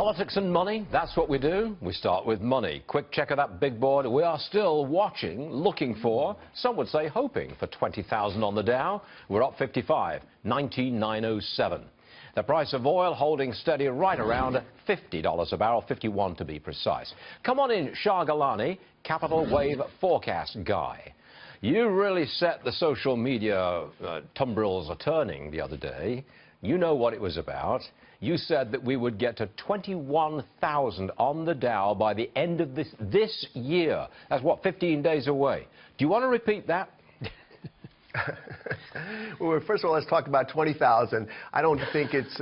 Politics and money, that's what we do. We start with money. Quick check of that big board. We are still watching, looking for, some would say hoping for 20,000 on the Dow. We're up 55, 19,907. The price of oil holding steady right around $50 a barrel, 51 to be precise. Come on in, Shah Gilani, Capital Wave forecast guy. You really set the social media tumbrils a-turning the other day. You know what it was about. You said that we would get to 21,000 on the Dow by the end of this year. That's what, 15 days away. Do you want to repeat that? Well, first of all, let's talk about 20,000. I don't think it's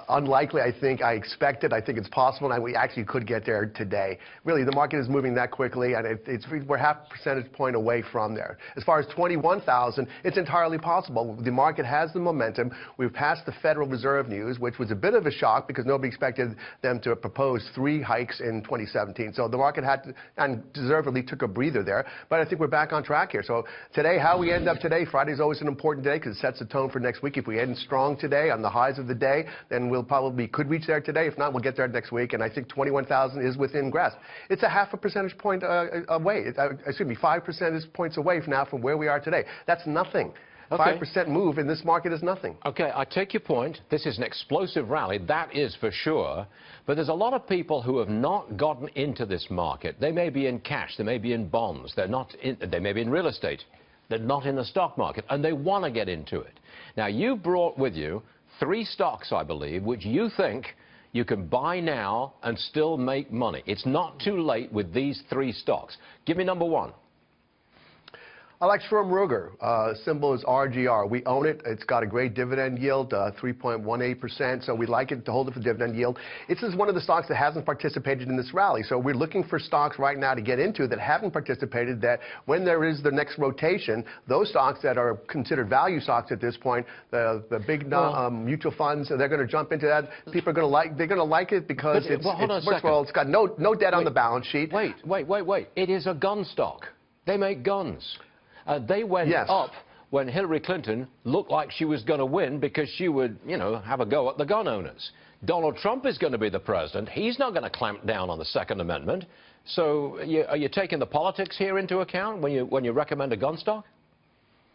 unlikely. I expect it. I think it's possible, and we actually could get there today. Really, the market is moving that quickly, and we're half a percentage point away from there. As far as 21,000, it's entirely possible. The market has the momentum. We've passed the Federal Reserve news, which was a bit of a shock because nobody expected them to propose 3 hikes in 2017. So the market had to, and deservedly took a breather there. But I think we're back on track here. So today, how we end up today, Friday's always an important day because it sets the tone for next week. If we end strong today on the highs of the day, then we'll probably could reach there today. If not, we'll get there next week. And I think 21,000 is within grasp. It's a half a percentage point away. 5 percentage points away now from where we are today. That's nothing. Okay. 5% move in this market is nothing. Okay, I take your point. This is an explosive rally, that is for sure. But there's a lot of people who have not gotten into this market. They may be in cash, they may be in bonds, they may be in real estate. They're not in the stock market, and they want to get into it. Now, you brought with you 3 stocks, I believe, which you think you can buy now and still make money. It's not too late with these 3 stocks. Give me number 1. I like Sturm Ruger. Symbol is RGR. We own it. It's got a great dividend yield, 3.18%. So we like it to hold it for dividend yield. This is one of the stocks that hasn't participated in this rally. So we're looking for stocks right now to get into that haven't participated, that when there is the next rotation, those stocks that are considered value stocks at this point, the big mutual funds, they're going to jump into that. People are going to like it because first of all, it's got no debt on the balance sheet. Wait. It is a gun stock. They make guns. They went up when Hillary Clinton looked like she was going to win because she would, have a go at the gun owners. Donald Trump is going to be the president. He's not going to clamp down on the Second Amendment. So are you taking the politics here into account when you recommend a gun stock?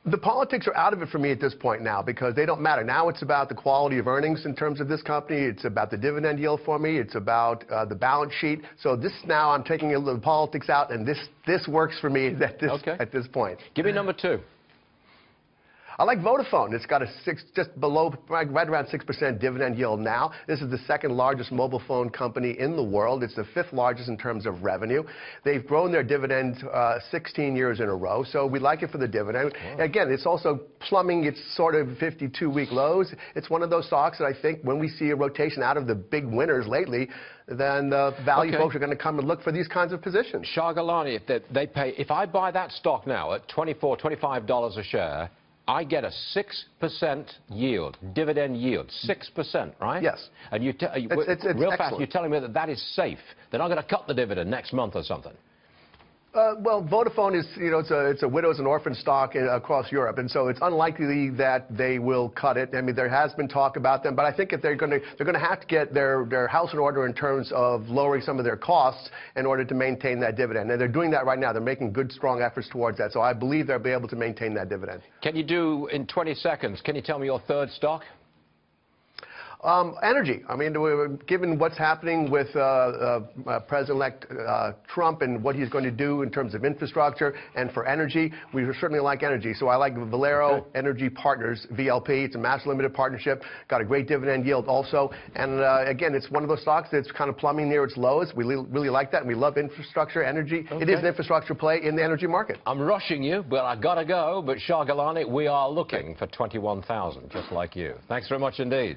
The politics are out of it for me at this point now because they don't matter. Now it's about the quality of earnings in terms of this company. It's about the dividend yield for me. It's about the balance sheet. So this now I'm taking the politics out, and this works for me at this point. Give me number 2. I like Vodafone. It's got a just below, right around 6% dividend yield now. This is the 2nd largest mobile phone company in the world. It's the 5th largest in terms of revenue. They've grown their dividend 16 years in a row, so we like it for the dividend. Wow. Again, it's also plumbing its sort of 52-week lows. It's one of those stocks that I think when we see a rotation out of the big winners lately, then the value folks are going to come and look for these kinds of positions. Shah Gilani, if I buy that stock now at $24, $25 a share, I get a 6% yield, dividend yield, 6%, right? Yes. And real fast, you're telling me that is safe. They're not going to cut the dividend next month or something. Well, Vodafone is, it's a widows and orphan stock across Europe, and so it's unlikely that they will cut it. I mean, there has been talk about them, but I think if they're going to have to get their house in order in terms of lowering some of their costs in order to maintain that dividend. And they're doing that right now. They're making good, strong efforts towards that. So I believe they'll be able to maintain that dividend. Can you do, in 20 seconds, can you tell me your 3rd stock? Energy. I mean, given what's happening with President-elect Trump and what he's going to do in terms of infrastructure and for energy, we certainly like energy. So I like Valero Energy Partners, VLP. It's a master limited partnership. Got a great dividend yield also. And again, it's one of those stocks that's kind of plumbing near its lowest. We really like that, and we love infrastructure, energy. It is an infrastructure play in the energy market. I'm rushing you, but I got to go. But Shah Gilani, we are looking for 21,000, just like you. Thanks very much indeed.